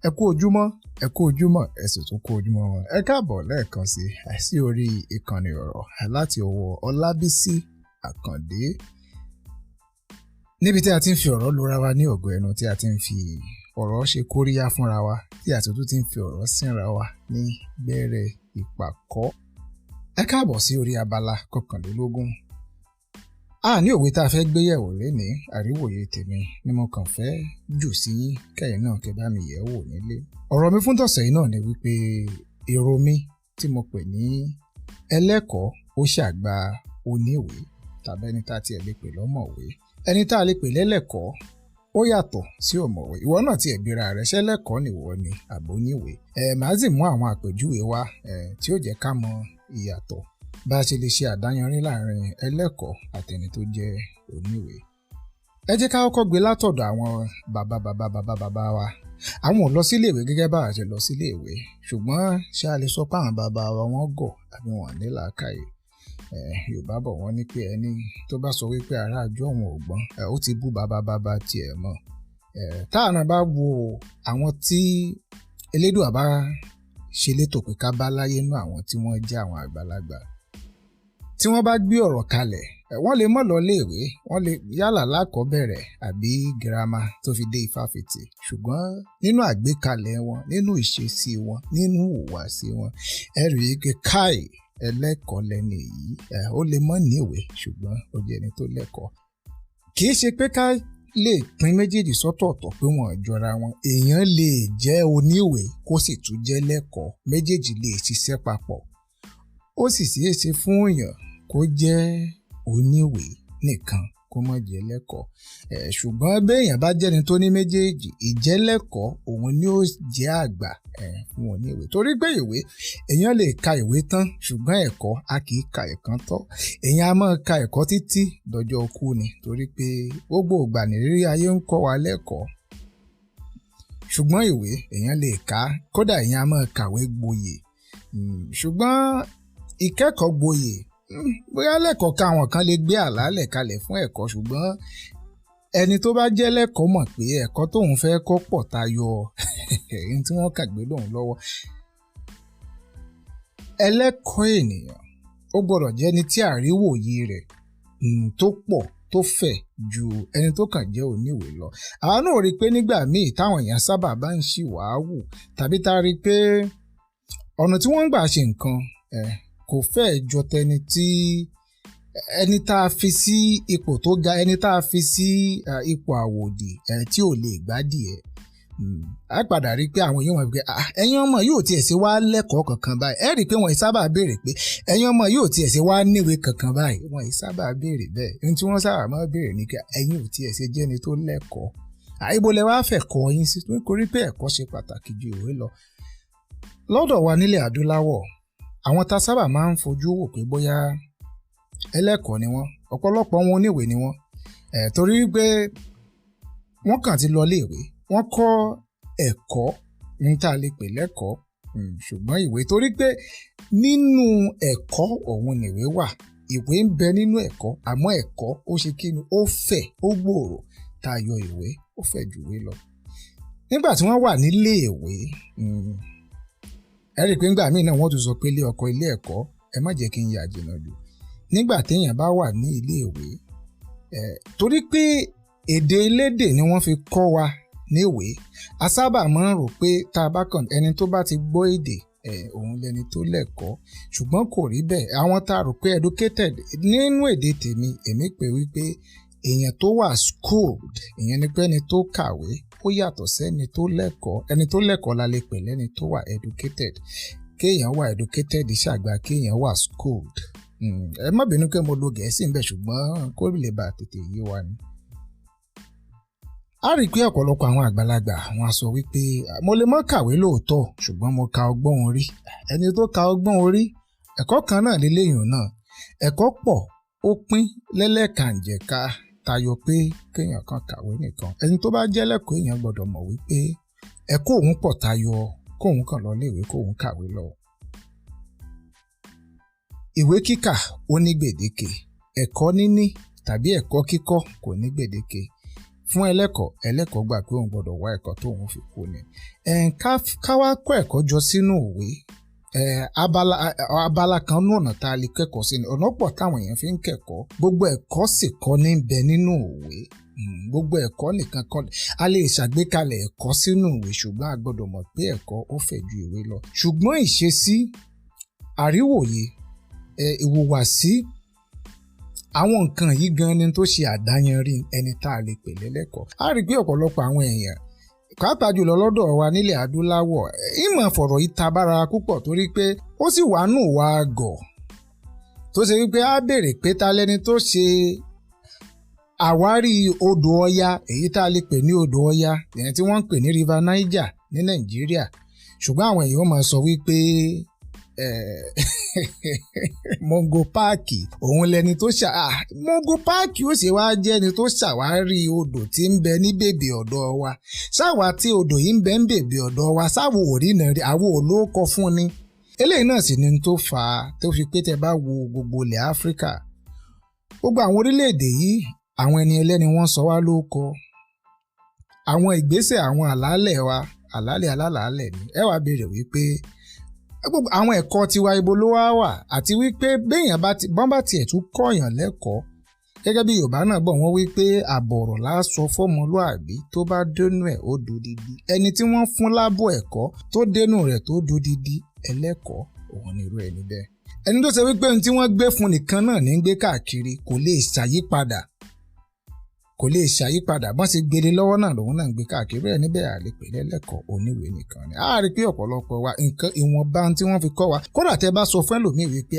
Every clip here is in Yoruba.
ẹ kú ojúmọ́ ẹ sì tún kú ojúmọ́ wọn. Ẹ káàbọ̀ lẹ́ẹ̀kan sí orí ìkànnì ọ̀rọ̀ láti ọwọ́ Ọlábísí Àkàndé, níbi tí a ti ń fi ọ̀rọ̀ lura wa ní ọ̀gọ̀ ẹnu, tí a ti ń fi ọ̀rọ̀ ṣe kóríyá fúnra wa, tí a sì tún ti ń fi ọ̀rọ̀ sínra wa ní gbẹ́rẹ́ ìpàkọ́. Ẹ káàbọ̀ sí orí abala kọkànlélógún. Ní òwe tá a fẹ́ gbé yẹ̀wò lénìí, àríwòye tèmi ni mo kàn fẹ́ jù sí yín kẹ́yìn náà kẹ́ bá mi yẹ̀ wò nílé. Ọ̀rọ̀ mi fún tọ̀sẹ̀ yìí náà ni wípé èrò mi tí mo pè ní ẹlẹ́kọ̀ọ́ ó ṣàgbà oníwèé, tàbí ẹni tá a tiẹ̀ lè pè lọ́mọ̀wé. Ẹni tá a lè pè lẹ́lẹ́kọ̀ọ́ ó yàtọ̀ sí ọ̀mọ̀wé. Ìwọ náà tiẹ̀ bira rẹ̀, ṣẹ́lẹ́kọ̀ọ́ nìwọ ni àbóníwèé. Màá sì mú àwọn àpèjúwe wá tí ó jẹ́ ká mọ ìyàtọ̀ bá a ṣe lè ṣe àdáyanrí láàrin ẹlẹ́kọ̀ọ́ àtẹni tó jẹ́ oníwèé. Ẹ jẹ́ ká kọ́kọ́ gbé látọ̀dọ̀ àwọn bàbá wa. Àwọn ò lọ sílé ìwé gẹ́gẹ́ bá a ṣe lọ sílé ìwé, ṣùgbọ́n ṣé a lè sọ pé àwọn bàbá wa wọ́n gọ̀ àbí wọ́n ní làákàyè? Yorùbá bọ̀ wọ́n ní pé ẹni tó bá sọ wípé ará àjọ òun ò gbọ́n, ó ti bú bàbá tiẹ̀ mọ́. Táwọn náà bá wo àwọn tí Elédùà bá ṣe létò pé ká bá láyé nú àwọn tí wọ́n jẹ́ àwọn àgbàlagbà, tí wọ́n bá gbé ọ̀rọ̀ kalẹ̀, wọ́n lè mọ̀ lọ léèwé, wọ́n lè yálà lákọ̀ọ́bẹ̀rẹ̀ àbí girama tó fi dé ifáfitì, ṣùgbọ́n nínú àgbékalẹ̀ wọn, nínú ìṣesí wọn, nínú ìhùwàsí wọn, ẹ rí i pé káì ẹlẹ́kọ̀ọ́ lẹ́ni yìí. Ó lè mọ̀ níwèé ṣùgbọ́n ó jẹ́ ẹni tó lẹ́kọ̀ọ́. Kì í ṣe pé ká lè pín méjèèjì sọ́tọ̀ọ̀tọ̀ pé wọ́n jọra wọn. Èèyàn lè jẹ́ oníwèé kó sì tún jẹ́ lẹ́kọ̀ọ́, méjèèjì lè ṣiṣẹ́ papọ̀. Ó sì ṣeé ṣe fún èèyàn kó jẹ́ oníwèé nìkan kó má jẹ́ lẹ́kọ̀ọ́. Ṣùgbọ́n béèyàn bá jẹ́ni tó ní méjèèjì, ìjẹ́lẹ́kọ̀ọ́ òun ni ó jẹ́ àgbà fún oníwèé. Torí pé ìwé, èèyàn lè ka ìwé tán, ṣùgbọ́n ẹ̀kọ́ a kì í ka ẹ̀kan tán. Èèyàn a máa ka ẹ̀kọ́ títí dọjọ́ ikú ni, torí pé gbogbo ìgbà nìrírí ayé ń kọ́ wa lẹ́kọ̀ọ́. Ṣùgbọ́n ìwé èèyàn lè kà, kódà èèyàn a máa kàwé gboyè. Ṣùgbọ́n ìkẹ́kọ̀ọ́ gboyè, bóyá lẹ́kọ̀ọ́ ká àwọn kan lè gbé àlàálẹ̀ kalẹ̀ fún ẹ̀kọ́, ṣùgbọ́n ẹni tó bá jẹ́ lẹ́kọ̀ọ́ mọ̀ pé ẹ̀kọ́ tóun fẹ́ kọ́ pọ̀ tayọ ẹ̀yìn tí wọ́n kà gbé lóun lọ́wọ́. Ẹlẹ́kọ̀ọ́ ènìyàn ó gbọ́dọ̀ jẹ́ ẹni tí àríwòye rẹ̀ tó pọ̀ tó fẹ̀ ju ẹni tó kàn jẹ́ oníwèé lọ. Àwọn náà rí i pé nígbà míì táwọn èèyàn sábà bá ń ṣìwàáwù, tàbí tá a rí i pé ọ̀nà tí wọ́n ń gbà ṣe nǹkan kò fẹ́ jọ tẹni tí ẹni tá a fi sí ipò tó ga, ẹni tá a fi sí ipò àwòdì tí ò lè gbádìí ẹ̀. A padà rí i pé àwọn èèyàn wọn pé ẹ̀yin ọmọ yóò tiẹ̀ ṣe wá lẹ́kọ̀ọ́ kankan báyìí. Ẹ rí i pé wọ́n sábà béèrè pé ẹ̀yin ọmọ yóò tiẹ̀ ṣe wá níwèé kankan báyìí. Wọ́n sábà béèrè bẹ́ẹ̀. Ohun tí wọ́n sábà máa béèrè ni pé ẹ̀yin ò tiẹ̀ ṣe jẹ́ni tó lẹ́kọ̀ọ́. Ibo lẹ wá fẹ́ kọ́ yín sí, nítorí pé ẹ̀kọ́ ṣe pàtàkì ju ìwé lọ. Lọ́dọ̀ wa nílẹ̀ adúláwọ̀, àwọn tá sábà máa ń fojú wò pé bóyá ẹlẹ́kọ̀ọ́ ni wọ́n, ọ̀pọ̀lọpọ̀ wọn oníwèé ni wọ́n. Torí pé wọ́n kàn ti lọ léèwé, wọ́n kọ́ ẹ̀kọ́ ní tá a lè pè lẹ́kọ̀ọ́, ṣùgbọ́n ìwé, torí pé nínú ẹ̀kọ́ òun nìwé wà. Ìwé ń bẹ nínú ẹ̀kọ́, àmọ́ ẹ̀kọ́ ó ṣe kí ni, ó fẹ̀, ó gbòòrò tayọ ìwé, ó fẹ̀ jù ìwé lọ. Nígbà tí wọ́n wà nílé ìwé, ẹ rí i pé ńgbà míì náà wọ́n tún sọ pé ilé ọkọ ilé ẹ̀kọ́, ẹ má jẹ́ kí n yà jìnnà jù. Nígbà téèyàn bá wà ní ilé ìwé, torí pé èdè elédè ni wọ́n fi kọ́ wa níwé, a sábà máa ń rò pé tá a bá kàn ẹni tó bá ti gbọ́ èdè òun lẹni tó lẹ́kọ̀ọ́, ṣùgbọ́n kò rí bẹ́ẹ̀. Àwọn tá a rò pé educated nínú èdè tèmi, èmi pè wípé èèyàn tó wà schooled, ìyẹn ni pé ẹni tó kàwé, ó yàtọ̀ sẹ́ni tó lẹ́kọ̀ọ́. Ẹni tó lẹ́kọ̀ọ́ la lè pè lẹ́ni tó wà educated. Kéèyàn wà educated ṣàgbà kéèyàn wà schooled. Ẹ má bínú pé mo lo Gẹ̀ẹ́sì ń bẹ, ṣùgbọ́n kó lè bá tètè yé wa ni. A rí i pé ọ̀pọ̀lọpọ̀ àwọn àgbàlagbà wọn á sọ wípé mo lè má kàwé lóòótọ́, ṣùgbọ́n mo ka ọgbọ́n orí. Ẹni tó ka ọgbọ́n orí, ẹ̀kọ́ kan náà lélẹ́yìn náà. Ẹ̀kọ́ pọ̀, ó pín lẹ́lẹ́kànjẹ̀ka tayọ pé kéèyàn kan kàwé nìkan. Ẹni tó bá jẹ́ lẹ́kọ̀ọ́ èèyàn gbọ́dọ̀ mọ̀ wípé ẹ̀kọ́ òun pọ̀ tayọ kóun kàn lọ léèwé kóun kàwé lọ. Ìwé kíkà ó ní gbèdéke, ẹ̀kọ́ níní tàbí ẹ̀kọ́ kíkọ́ kò ní gbèdéke. fún ẹlẹ́kọ̀ọ́ gbà pé òun gbọ́dọ̀ wá ẹ̀kọ́ tóun fi kú ni. Ká wá kọ́ ẹ̀kọ́ jọ sínú òwe. Abala kan ní ọ̀nà tá a lè kẹ́kọ̀ọ́ sí ni ọ̀nà pọ̀ táwọn èèyàn fi ń kẹ́kọ̀ọ́. Gbogbo ẹ̀kọ́ sì kọ́ ní bẹ nínú òwe. Gbogbo ẹ̀kọ́ nìkan kọ́ a lè ṣàgbékalẹ̀ ẹ̀kọ́ sínú ìwé, ṣùgbọ́n a gbọ́dọ̀ mọ̀ pé ẹ̀kọ́ ó fẹ̀ ju ìwé lọ. Ṣùgbọ́n ìṣesí, àríwòye, ìhùwàsí, àwọn nǹkan yìí gan ni tó ṣe àdáyanrí ẹni tá a lè pè lẹ́lẹ́kọ̀ọ́. A rí pé ọ̀pọ̀lọpọ̀ àwọn èèyàn pàápàá jùlọ lọ́dọ̀ wa nílẹ̀ adúláwọ̀ ìmọ̀ fọ̀rọ̀ yìí ta bára púpọ̀ torí pé ó sì wà nù wá gọ̀ tó ṣe wípé á béèrè pé ta lẹni tó ṣe àwárí odò Ọya, èyí tá a lè pè ní odò Ọya ìyẹn tí wọ́n ń pè ní River Niger ní Nàìjíríà, ṣùgbọ́n àwọn èèyàn máa sọ wípé Mongo Park òun lẹni tó Mongo Park ó sì wá jẹ́ ẹni tó ṣàwárí odò tí ń bẹ ní bèbè ọ̀dọ̀ wa. Sáwa tí odò yìí ń bẹ ń bèbè ọ̀dọ̀ wa sáwo òrìnà rí àwọn olóòkọ fún ni. Eléyìí náà sì ni tó fà á tó fi pé tẹ bá wo gbogbo ilẹ̀ Áfíríkà, gbogbo àwọn orílẹ̀-èdè yìí àwọn ẹni ẹlẹ́ni wọ́n sọ wá lóko. Àwọn ìgbésẹ̀ àwọn àlàálẹ̀ wa àlàálẹ̀ alálàálẹ̀ ni ẹ wá béèrè wípé àwọn ẹ̀kọ́ tiwa ibo ló wà àti wípé béèyàn bá tiẹ̀ tún kọ́yàn lẹ́kọ̀ọ́ gẹ́gẹ́ bí Yorùbá náà bọ̀ wọ́n wípé àbọ̀rọ̀ lásọ fọ́mọlúàbí tó bá dénú ẹ̀ ó dodidi. Ẹni tí wọ́n fún lábọ̀ ẹ̀kọ́ tó dénú rẹ̀ tó dodidi ẹlẹ́kọ̀ọ́ òun ni irú ẹni bẹ́ẹ̀. Ẹni tó ṣe wípé ohun tí wọ́n gbé fún nìkan náà ní gbé káàkiri kò lè ṣàyípadà bọ́n ṣe gbére lọ́wọ́ náà lòun náà ń gbé káàkiri bẹ́ẹ̀ níbẹ̀ àlè pè lẹ́lẹ́kọ̀ọ́ Oníwèé nìkan ni. A rí pé ọ̀pọ̀lọpọ̀ wa nǹkan ìwọ̀nba tí wọ́n fi kọ́ wa kódà tẹ́ bá sọ fún ẹlòmíì wípé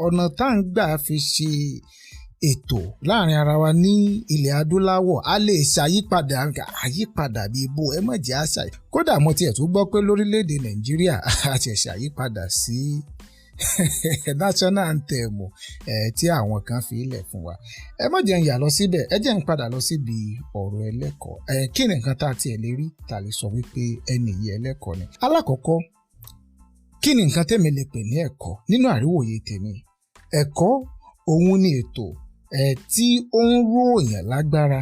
ọ̀nà tá à ń gbà fi ṣe ètò láàrin ara wa ní ilẹ̀ adúláwọ̀ a lè ṣàyípadà bíi bó ẹ mọ̀ jẹ́ àṣà. Kódà mo tiẹ̀ tún gbọ́ pé lórílẹ̀‐èdè Nàìjíríà a ti ṣàyípadà sí national anthem tí àwọn kan fi ilẹ̀ fún wa. Ẹ má jẹ́ ń yà lọ síbẹ̀, ẹ jẹ́ ń padà lọ síbi ọ̀rọ̀ ẹlẹ́kọ̀ọ́. Kí ni nǹkan tá a tiẹ̀ lè rí tá a lè sọ wípé ẹni yìí ẹlẹ́kọ̀ọ́ ni? Alákọ̀ọ́kọ́, kí ni nǹkan tèmi lè pè ní ẹ̀kọ́ nínú àríwòye tèmi? Ẹ̀kọ́ òun ni ètò tí ó ń ró èèyàn lágbára,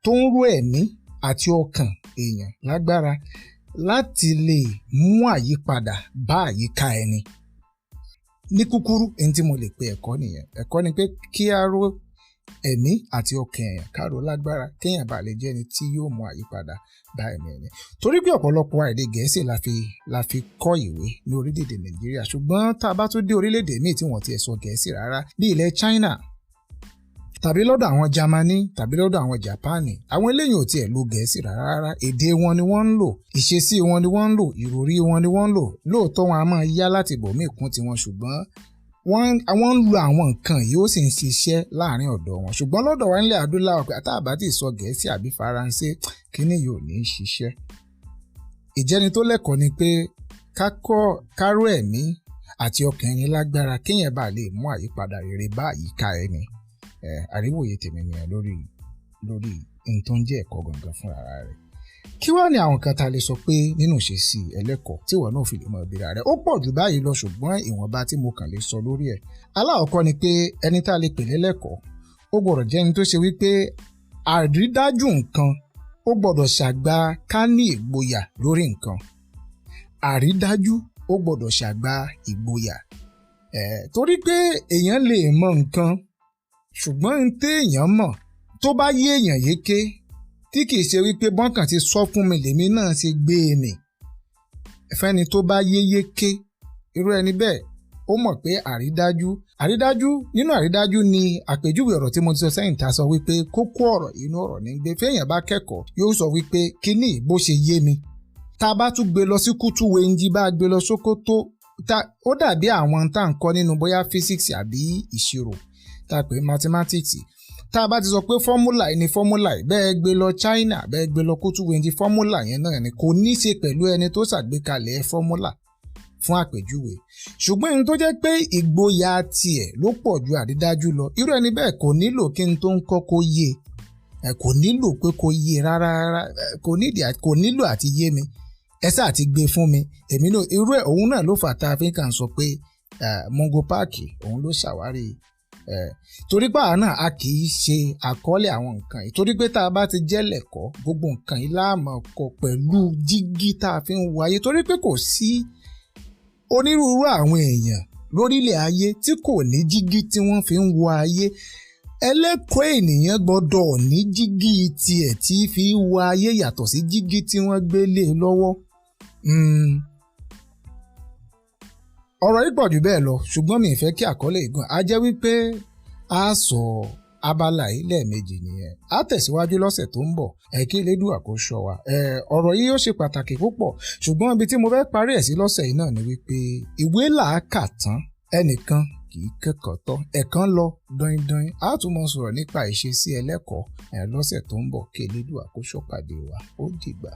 tó ń ró ẹ̀mí àti ọkàn èèyàn lágbára láti lè mú àyípadà bá àyíká ẹni. Ní kúkúrú ẹni tí mo lè pe ẹ̀kọ́ nìyẹn. Ẹ̀kọ́ ni pé kí a ró ẹ̀mí àti ọkàn èèyàn ká ró lágbára kéèyàn bá lè jẹ́ ẹni tí yóò mú àyípadà bá ẹ̀mí ẹni. Torí pé ọ̀pọ̀lọpọ̀ èdè Gẹ̀ẹ́sì la fi kọ́ ìwé ní orílẹ̀-èdè Nàìjíríà, ṣùgbọ́n tá a bá tún dé orílẹ̀-èdè míì tí wọ́n ti sọ Gẹ̀ẹ́sì rárá bí ilẹ̀ China tàbí lọ́dọ̀ àwọn Jámánì tàbí lọ́dọ̀ àwọn Jápánì, àwọn eléyìí ò tiẹ̀ lo Gẹ̀ẹ́sì rárá. Èdè wọn ni wọ́n ń lò, ìṣesí wọn ni wọ́n ń lò, ìròrí wọn ni wọ́n ń lò. Lóòótọ́ wọn a máa yá láti ibòmíì kún tiwọn, ṣùgbọ́n wọ́n ń lo àwọn nǹkan yìí ó sì ń ṣiṣẹ́ láàrin ọ̀dọ̀ wọn. Ṣùgbọ́n lọ́dọ̀ wa nílẹ̀ adúláwọ̀ pé àtàbà tí sọ Gẹ̀ẹ́sì àbí Faransé kíní yóò ní í ṣiṣẹ́. Ìjẹni tó lẹ́kọ̀ọ́ ni pé ká ró ẹ̀mí àti ọkàn ẹni lágbára kéèyàn bá lè mú àyípadà rere bá àyíká ẹni. Àríwòye tèmi nìyẹn lórí ohun tó ń jẹ́ ẹ̀kọ́ gangan fúnra rẹ̀. Kí wá ní àwọn kan tá a lè sọ pé nínú ìṣesí ẹlẹ́kọ̀ọ́ tí ìwọ náà fi lè mọ ìbéèrè rẹ̀? Ó pọ̀ jù báyìí lọ, ṣùgbọ́n ìwọ̀nba tí mo kàn lè sọ lórí ẹ̀. Alákọ̀ọ́kọ́ ni pé ẹni tá a lè pè lẹ́lẹ́kọ̀ọ́ ó gbọ́dọ̀ jẹ́ ẹni tó ṣe wípé àrídájú nǹkan ó gbọ́dọ̀ ṣàgbà ká ní ìgboyà lórí nǹkan. Àrídájú ó gbọ́dọ̀ ṣàgbà ìgboyà. Torí pé èèyàn lè mọ nǹkan ṣùgbọ́n n téèyàn mọ̀ tó bá yé èèyàn yéké tí kìí ṣe wípé bọ́ǹkàn ti sọ fún mi lèmi náà ṣe gbé e mì. Fẹ́ni tó bá yé yéké irú ẹni bẹ́ẹ̀ ó mọ̀ pé àrídájú nínú àrídájú ni àpèjúwe ọ̀rọ̀ tí mo ti sọ sẹ́yìn tá a sọ wípé kókó ọ̀rọ̀ inú ọ̀rọ̀ ní gbé. Fẹ́yàn bá kẹ́kọ̀ọ́ yóò sọ wípé kíní bó ṣe yé mi. Tá a bá tún gbé lọ sí Kútúwéńjì bá gbé lọ Sókótó ó dàbí àwọn tá à ń kọ́ nínú bóyá physics àbí ìṣirò tá a pè mathematics. Tá a bá ti sọ pé fọ́múlà yìí ni fọ́múlà yìí bẹ́ẹ̀ gbé lọ China bẹ́ẹ̀ gbé lọ Kútúwéńjì fọ́múlà yẹn náà ni kò ní í ṣe pẹ̀lú ẹni tó ṣàgbékalẹ̀ fọ́múlà fún àpèjúwe. Ṣùgbọ́n ẹni tó jẹ́ pé ìgboyà tiẹ̀ ló pọ̀ ju àrídájú lọ, irú ẹni bẹ́ẹ̀ kò nílò kí n tó ń kọ́ kó yé, kò nílò pé kó yé rárá, kò nílò àti yé mi, ẹ sáà ti gbé fún mi, èmi náà irú ẹ̀ òun náà ló fà tá a fi kàn sọ pé Mongo Park òun ló ṣàwárí torí pé àwa náà a kì í ṣe àkọọ́lẹ̀ àwọn nǹkan yìí torí pé tá a bá ti jẹ́ lẹ́kọ̀ọ́ gbogbo nǹkan yìí láàmú kọ pẹ̀lú jígí tá a fi ń wo ayé torí pé kò sí onírúurú àwọn èèyàn lórílẹ̀ ayé tí kò ní jígí tí wọ́n fi ń wo ayé ẹlẹ́kọ̀ọ́ ènìyàn gbọ́dọ̀ ní jígí tiẹ̀ tí fi wo ayé yàtọ̀ sí jígí tí wọ́n gbé lé lọ́wọ́. ọ̀rọ̀ yìí pọ̀ jù bẹ́ẹ̀ lọ ṣùgbọ́n mi ì fẹ́ kí àkọlé ìgàn á jẹ́ wípé a sọ abala yìí lẹ́ẹ̀mejì nìyẹn á tẹ̀síwájú lọ́sẹ̀ tó ń bọ̀ kí Elédùà kó ṣọ́ wa ọ̀rọ̀ yìí yóò ṣe pàtàkì púpọ̀ ṣùgbọ́n ibi tí mo fẹ́ parí ẹ̀ sí lọ́sẹ̀ yìí náà ni wípé ìwé làákà tán ẹnìkan kì í kẹ́kọ̀ọ́ tán ẹ̀kan lọ dọ́indọ́in á tún mọ sọ̀rọ̀ nípa ìṣesí ẹlẹ́kọ̀ọ́ lọ́sẹ̀ tó ń bọ̀ kí Elédùà kó ṣọ́ pàdé wa ó dìgbà.